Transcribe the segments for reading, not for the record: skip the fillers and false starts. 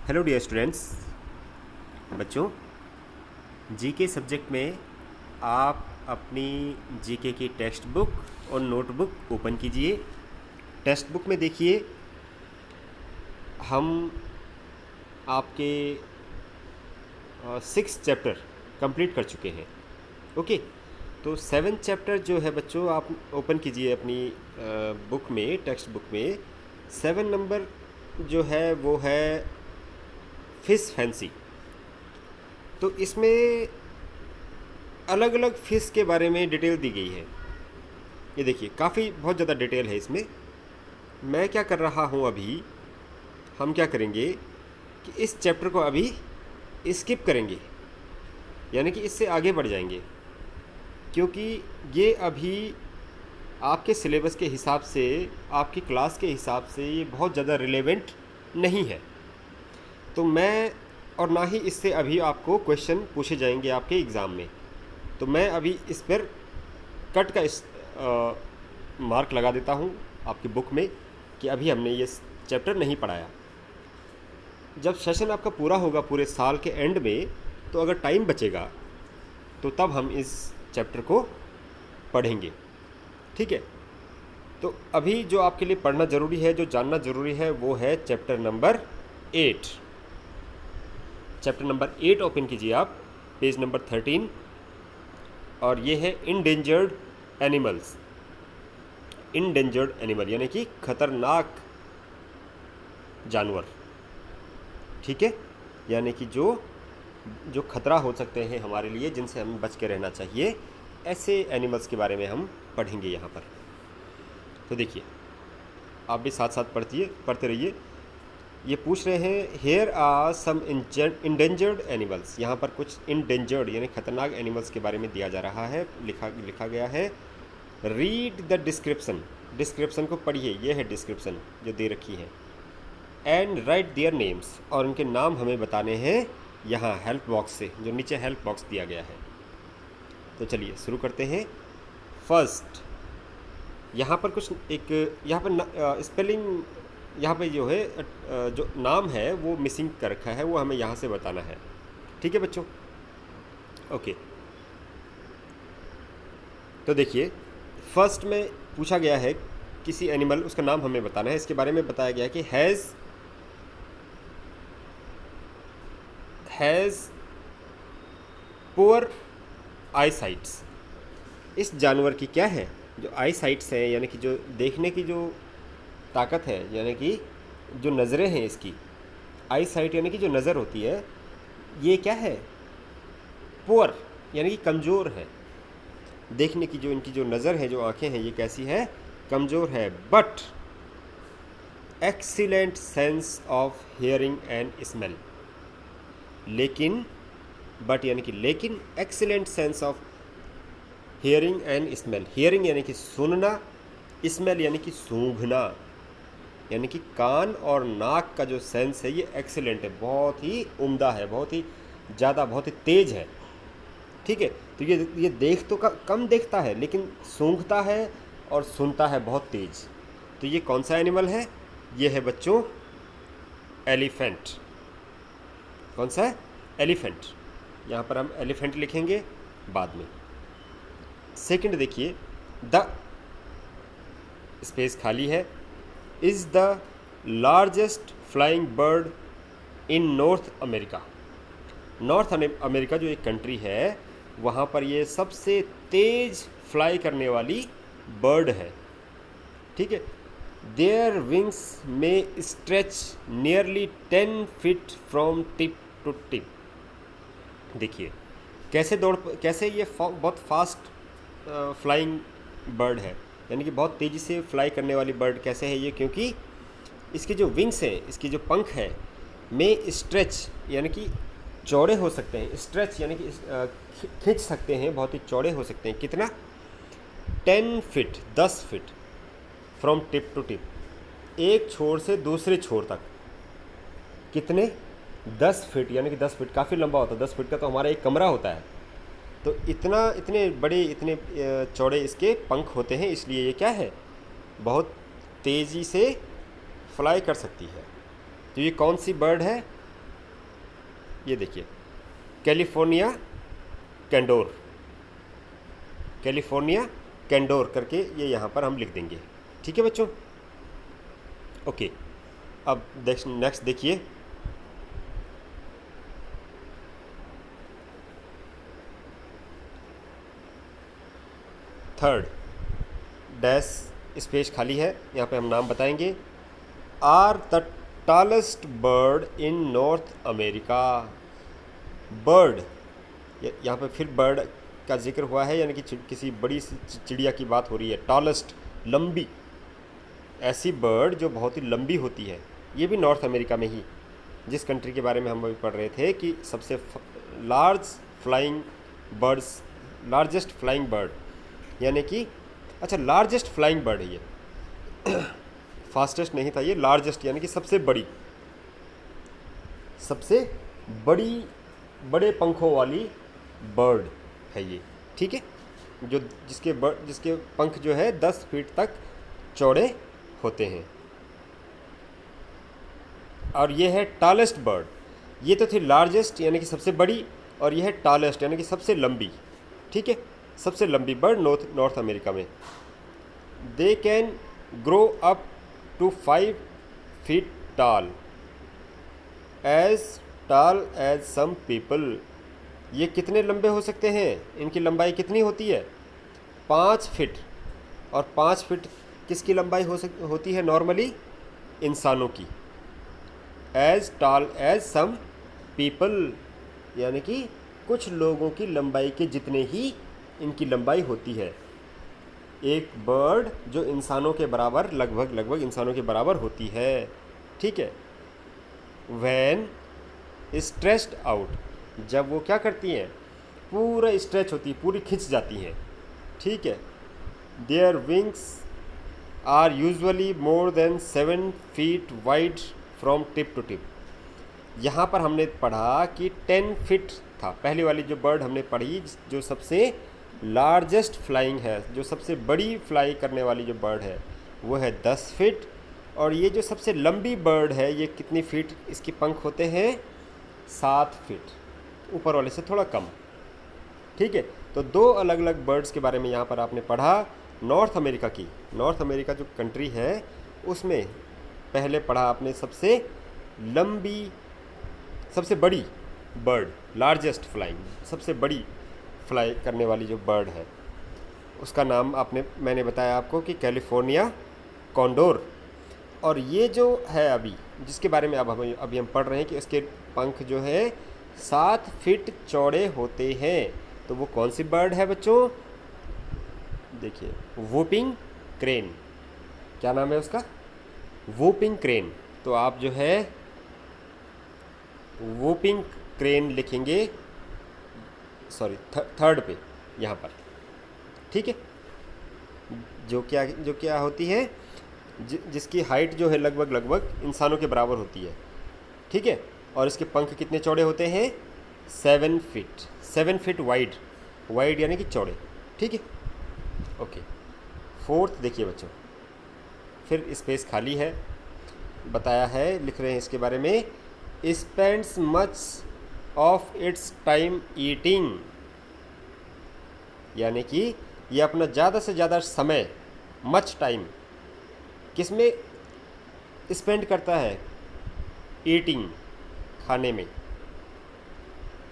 Hello dear students. बच्चों, GK subject में आप अपनी जीके की टेक्स्ट बुक और नोटबुक ओपन कीजिए। टेक्स्ट बुक में देखिए, हम आपके 6 चैप्टर कंप्लीट कर चुके हैं। ओके, तो 7 चैप्टर जो है बच्चों, आप ओपन कीजिए अपनी बुक में, टेक्स्ट बुक में। 7 नंबर जो है वो है फिश फैंसी। तो इसमें अलग अलग फ़िश के बारे में डिटेल दी गई है। ये देखिए, काफ़ी बहुत ज़्यादा डिटेल है इसमें। मैं क्या कर रहा हूँ अभी, हम क्या करेंगे कि इस चैप्टर को अभी स्किप करेंगे, यानी कि इससे आगे बढ़ जाएंगे, क्योंकि ये अभी आपके सिलेबस के हिसाब से, आपकी क्लास के हिसाब से ये बहुत ज़्यादा रिलेवेंट नहीं है। तो मैं, और ना ही इससे अभी आपको क्वेश्चन पूछे जाएंगे आपके एग्ज़ाम में। तो मैं अभी इस पर कट का मार्क लगा देता हूँ आपकी बुक में कि अभी हमने ये चैप्टर नहीं पढ़ाया। जब सेशन आपका पूरा होगा पूरे साल के एंड में, तो अगर टाइम बचेगा तो तब हम इस चैप्टर को पढ़ेंगे। ठीक है, तो अभी जो आपके लिए पढ़ना ज़रूरी है, जो जानना ज़रूरी है, वो है chapter number 8। Chapter number 8 open कीजिए आप, पेज नंबर 13, और ये है इंडेंजर्ड एनिमल्स। इंडेंजर्ड एनिमल यानी कि खतरनाक जानवर। ठीक है, यानी कि जो खतरा हो सकते हैं हमारे लिए, जिनसे हमें बच के रहना चाहिए, ऐसे एनिमल्स के बारे में हम पढ़ेंगे यहाँ पर। तो देखिए, आप भी साथ साथ पढ़ते रहिए। ये पूछ रहे हैं, here are some endangered animals. यहाँ पर कुछ इंडेंजर्ड यानी खतरनाक एनिमल्स के बारे में दिया जा रहा है, लिखा गया है। Read the description. डिस्क्रिप्शन को पढ़िए, ये है डिस्क्रिप्शन जो दे रखी है। एंड राइट देयर नेम्स, और उनके नाम हमें बताने हैं यहाँ हेल्प बॉक्स से, जो नीचे हेल्प बॉक्स दिया गया है। तो चलिए शुरू करते हैं। फर्स्ट, यहाँ पर कुछ यहाँ पर स्पेलिंग, यहाँ पे जो है जो नाम है वो मिसिंग कर रखा है, वो हमें यहाँ से बताना है। ठीक है बच्चों, ओके। तो देखिए, फर्स्ट में पूछा गया है किसी एनिमल, उसका नाम हमें बताना है। इसके बारे में बताया गया है कि हैज़ पुअर आई साइट्स। इस जानवर की क्या है, जो आई साइट्स है, यानी कि जो देखने की जो ताकत है, यानी कि जो नज़रें हैं इसकी, आई साइट यानी कि जो नज़र होती है, ये क्या है, पुअर यानी कि कमज़ोर है। देखने की जो इनकी जो नज़र है, जो आँखें हैं, ये कैसी है, कमज़ोर है। But excellent sense of hearing and smell. लेकिन, बट यानी कि लेकिन, excellent sense of hearing and smell. Hearing यानी कि सुनना, स्मेल यानी कि सूंघना, यानी कि कान और नाक का जो सेंस है ये एक्सीलेंट है, बहुत ही उम्दा है, बहुत ही ज़्यादा, बहुत ही तेज़ है। ठीक है, तो ये देख तो कम देखता है, लेकिन सूंघता है और सुनता है बहुत तेज़। तो ये कौन सा एनिमल है, ये है बच्चों एलिफेंट। कौन सा है, एलिफेंट। यहाँ पर हम एलिफेंट लिखेंगे बाद में। सेकंड देखिए, द स्पेस खाली है, is the largest flying bird in North America. North America जो एक कंट्री है, वहाँ पर ये सबसे तेज़ फ्लाई करने वाली बर्ड है। ठीक है, their wings may stretch nearly 10 feet from tip to tip. देखिए कैसे ये बहुत फास्ट फ्लाइंग बर्ड है, यानी कि बहुत तेज़ी से फ्लाई करने वाली बर्ड कैसे है ये, क्योंकि इसके जो विंग्स हैं, इसके जो पंख है, में स्ट्रेच यानी कि चौड़े हो सकते हैं। स्ट्रेच यानी कि खींच सकते हैं, बहुत ही चौड़े हो सकते हैं। कितना, 10 feet, 10 feet, from tip to tip, एक छोर से दूसरे छोर तक। कितने, 10 फीट, यानी कि 10 फीट काफ़ी लंबा होता है। 10 फीट का तो हमारा एक कमरा होता है। तो इतने बड़े, इतने चौड़े इसके पंख होते हैं, इसलिए ये क्या है, बहुत तेज़ी से फ्लाई कर सकती है। तो ये कौन सी बर्ड है, ये देखिए, कैलिफोर्निया कैंडोर, कैलिफोर्निया कैंडोर करके ये यहाँ पर हम लिख देंगे। ठीक है बच्चों, ओके। अब नेक्स्ट देखिए, थर्ड डैश स्पेस खाली है, यहाँ पे हम नाम बताएंगे। Are the tallest bird in North America. Bird, यहाँ पे फिर बर्ड का जिक्र हुआ है, यानी कि किसी बड़ी सी चिड़िया की बात हो रही है। टॉलेस्ट, लंबी, ऐसी बर्ड जो बहुत ही लंबी होती है, ये भी नॉर्थ अमेरिका में ही, जिस कंट्री के बारे में हम अभी पढ़ रहे थे कि सबसे large flying birds, largest flying bird, यानी कि अच्छा लार्जेस्ट फ्लाइंग बर्ड है ये फास्टेस्ट नहीं था ये, लार्जेस्ट यानी कि सबसे बड़ी, सबसे बड़ी, बड़े पंखों वाली बर्ड है ये। ठीक है, जो जिसके पंख जो है 10 फीट तक चौड़े होते हैं। और ये है टॉलेस्ट बर्ड। ये तो थी लार्जेस्ट यानी कि सबसे बड़ी, और ये है टॉलेस्ट यानी कि सबसे लंबी। ठीक है, सबसे लंबी बर्ड नॉर्थ अमेरिका में। They can grow up to 5 feet tall, as some people. ये कितने लंबे हो सकते हैं, इनकी लंबाई कितनी होती है? 5 फीट। और 5 फीट किसकी लंबाई होती है नॉर्मली? इंसानों की। As tall as some people, यानी कि कुछ लोगों की लंबाई के जितने ही इनकी लंबाई होती है। एक बर्ड जो इंसानों के बराबर, लगभग इंसानों के बराबर होती है। ठीक है, व्हेन स्ट्रेच्ड आउट, जब वो क्या करती हैं, पूरा स्ट्रेच होती है, पूरी खिंच जाती हैं। ठीक है, their wings are usually more than 7 feet wide from tip to tip. यहाँ पर हमने पढ़ा कि 10 फीट था, पहली वाली जो बर्ड हमने पढ़ी, जो सबसे लार्जेस्ट फ्लाइंग है, जो सबसे बड़ी फ्लाई करने वाली जो बर्ड है वो है 10 फीट। और ये जो सबसे लंबी बर्ड है, ये कितनी फीट इसके पंख होते हैं? 7 फीट, ऊपर वाले से थोड़ा कम। ठीक है, तो 2 अलग अलग बर्ड्स के बारे में यहाँ पर आपने पढ़ा। नॉर्थ अमेरिका की, नॉर्थ अमेरिका जो कंट्री है उसमें पहले पढ़ा आपने सबसे लंबी, सबसे बड़ी बर्ड, लार्जेस्ट फ्लाइंग, सबसे बड़ी फ्लाई करने वाली जो बर्ड है उसका नाम मैंने बताया आपको कि कैलिफोर्निया कॉन्डोर। और ये जो है अभी जिसके बारे में अभी हम पढ़ रहे हैं कि इसके पंख जो है 7 फीट चौड़े होते हैं, तो वो कौन सी बर्ड है बच्चों? देखिए, वूपिंग क्रेन। क्या नाम है उसका? Whooping crane. तो आप जो है वूपिंग क्रेन लिखेंगे, सॉरी थर्ड पे यहाँ पर। ठीक है, जो क्या होती है, जिसकी हाइट जो है लगभग इंसानों के बराबर होती है। ठीक है, और इसके पंख कितने चौड़े होते हैं? 7 फीट, 7 फीट वाइड यानी कि चौड़े। ठीक है, ओके। फोर्थ देखिए बच्चों, फिर स्पेस खाली है, बताया है, लिख रहे हैं इसके बारे में। Spends much of its time eating, यानी कि ये अपना ज़्यादा से ज़्यादा समय, मच टाइम किस में स्पेंड करता है? ईटिंग, खाने में।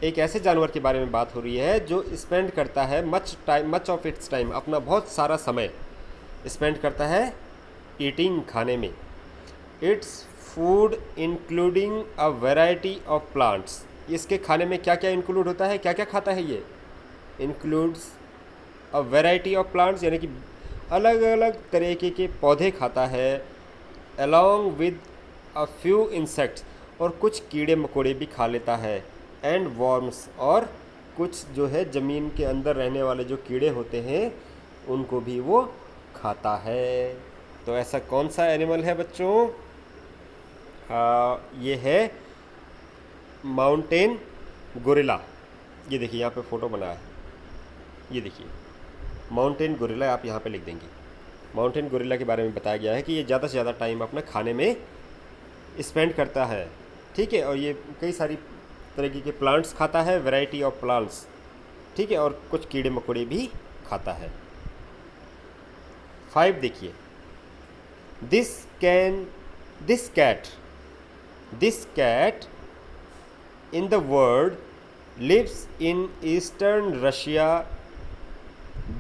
एक ऐसे जानवर के बारे में बात हो रही है जो स्पेंड करता है मच ऑफ इट्स टाइम, अपना बहुत सारा समय स्पेंड करता है ईटिंग, खाने में। Its food including a variety of plants, इसके खाने में क्या क्या इंक्लूड होता है, क्या क्या खाता है ये? Includes a variety of plants, यानी कि अलग अलग तरीके के पौधे खाता है। Along with a few insects, और कुछ कीड़े मकोड़े भी खा लेता है। एंड वॉर्म्स, और कुछ जो है ज़मीन के अंदर रहने वाले जो कीड़े होते हैं उनको भी वो खाता है। तो ऐसा कौन सा एनिमल है बच्चों? ये है माउंटेन गोरिल्ला। ये देखिए यहाँ पे फ़ोटो बना है, ये देखिए माउंटेन गोरिल्ला, आप यहाँ पे लिख देंगे। माउंटेन गोरिल्ला के बारे में बताया गया है कि ये ज़्यादा से ज़्यादा टाइम अपना खाने में स्पेंड करता है। ठीक है, और ये कई सारी तरीके के प्लांट्स खाता है, वैरायटी ऑफ प्लांट्स, ठीक है, और कुछ कीड़े मकोड़े भी खाता है। 5 देखिए, this cat in the world lives in eastern Russia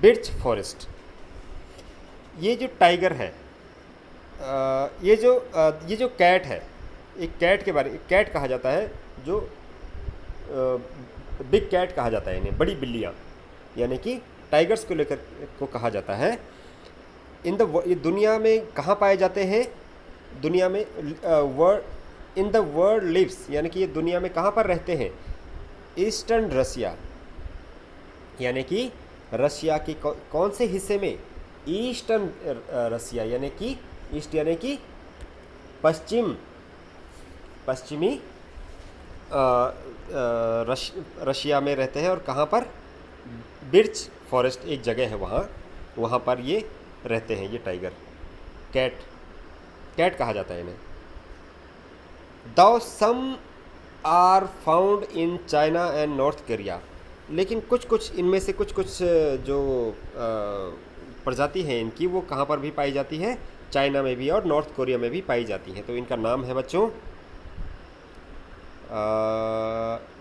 birch forest. ये जो टाइगर है, ये जो कैट है, एक कैट कहा जाता है, जो बिग कैट कहा जाता है इन्हें, बड़ी बिल्लियाँ, यानी कि टाइगर्स को लेकर को कहा जाता है। ये दुनिया में कहाँ पाए जाते हैं? दुनिया में इन द वर्ल्ड लिव्स, यानी कि ये दुनिया में कहाँ पर रहते हैं? ईस्टर्न रसिया, यानी कि रशिया के कौन से हिस्से में? ईस्टर्न रसिया, यानी कि ईस्ट यानी कि पश्चिमी रशिया में रहते हैं। और कहाँ पर? बिर्च फॉरेस्ट एक जगह है, वहाँ पर ये रहते हैं, ये टाइगर, कैट कहा जाता है इन्हें। Though some are found in China and North Korea, लेकिन कुछ इनमें से कुछ जो प्रजाति है इनकी, वो कहाँ पर भी पाई जाती है? चाइना में भी और नॉर्थ कोरिया में भी पाई जाती है। तो इनका नाम है बच्चों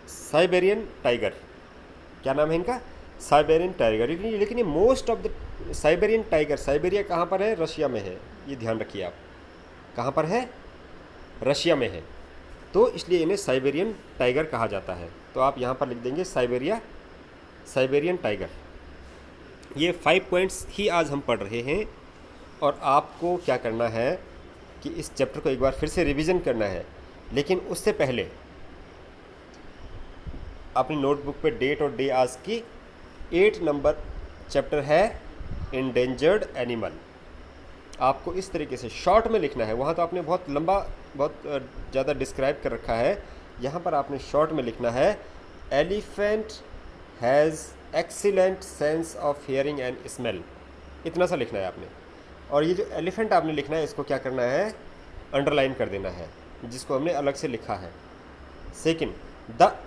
साइबेरियन टाइगर। क्या नाम है इनका? Siberian tiger. लेकिन ये most of the Siberian tiger, Siberia कहाँ पर है? रशिया में है, ये ध्यान रखिए आप, कहाँ पर है? रशिया में है, तो इसलिए इन्हें साइबेरियन टाइगर कहा जाता है। तो आप यहाँ पर लिख देंगे साइबेरियन टाइगर। ये 5 पॉइंट्स ही आज हम पढ़ रहे हैं, और आपको क्या करना है कि इस चैप्टर को एक बार फिर से रिवीजन करना है। लेकिन उससे पहले अपनी नोटबुक पे डेट और डे आज की 8 नंबर चैप्टर है इंडेंजर्ड एनिमल। आपको इस तरीके से शॉर्ट में लिखना है। वहाँ तो आपने बहुत लंबा, बहुत ज़्यादा डिस्क्राइब कर रखा है, यहाँ पर आपने शॉर्ट में लिखना है elephant has excellent sense of hearing and smell, इतना सा लिखना है आपने। और ये जो एलिफेंट आपने लिखना है, इसको क्या करना है? अंडरलाइन कर देना है, जिसको हमने अलग से लिखा है। Second, the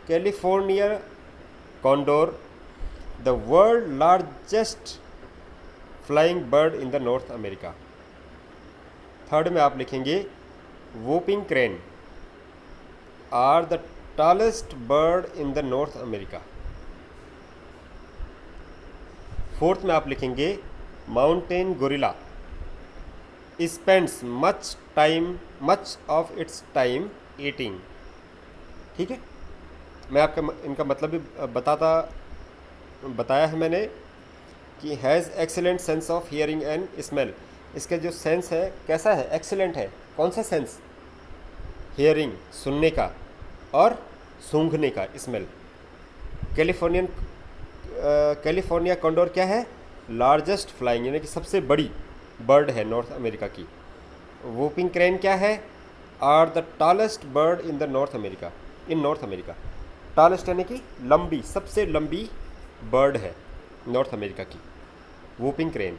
California condor, the world largest flying bird in the North America. Third में आप लिखेंगे whooping crane are the tallest bird in the North America. Fourth में आप लिखेंगे mountain gorilla spends much of its time eating. ठीक है, मैं आपका इनका मतलब भी बताया है मैंने कि has excellent sense of hearing and smell. इसका जो सेंस है कैसा है? एक्सीलेंट है। कौन सा सेंस? हियरिंग, सुनने का, और सूंघने का, स्मेल। कैलिफोर्निया कॉन्डोर क्या है? लार्जेस्ट फ्लाइंग, यानी कि सबसे बड़ी बर्ड है नॉर्थ अमेरिका की। वोपिंग क्रेन क्या है? Are the tallest bird in the North America. Tallest यानी कि लंबी, सबसे लंबी बर्ड है नॉर्थ अमेरिका की, वोपिंग क्रेन।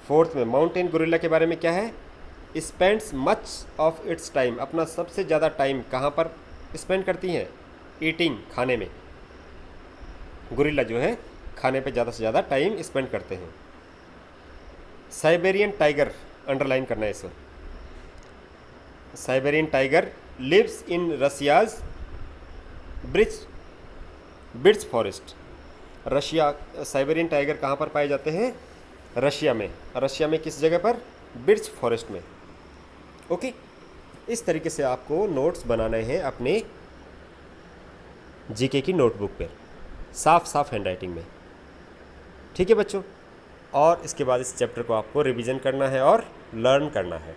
फोर्थ में माउंटेन गोरिल्ला के बारे में क्या है? Spends much of its time, अपना सबसे ज़्यादा टाइम कहाँ पर स्पेंड करती हैं? ईटिंग, खाने में। गोरिल्ला जो है खाने पे ज़्यादा से ज़्यादा टाइम स्पेंड करते हैं। साइबेरियन टाइगर, अंडरलाइन करना है इसको। Siberian tiger lives in Russia's birch forest. Russia, Siberian tiger कहाँ पर पाए जाते हैं? रशिया में। रशिया में किस जगह पर? बिर्च फॉरेस्ट में। ओके, इस तरीके से आपको नोट्स बनाने हैं अपने जीके की नोटबुक पर, साफ हैंडराइटिंग में। ठीक है बच्चों, और इसके बाद इस चैप्टर को आपको रिवीजन करना है और लर्न करना है।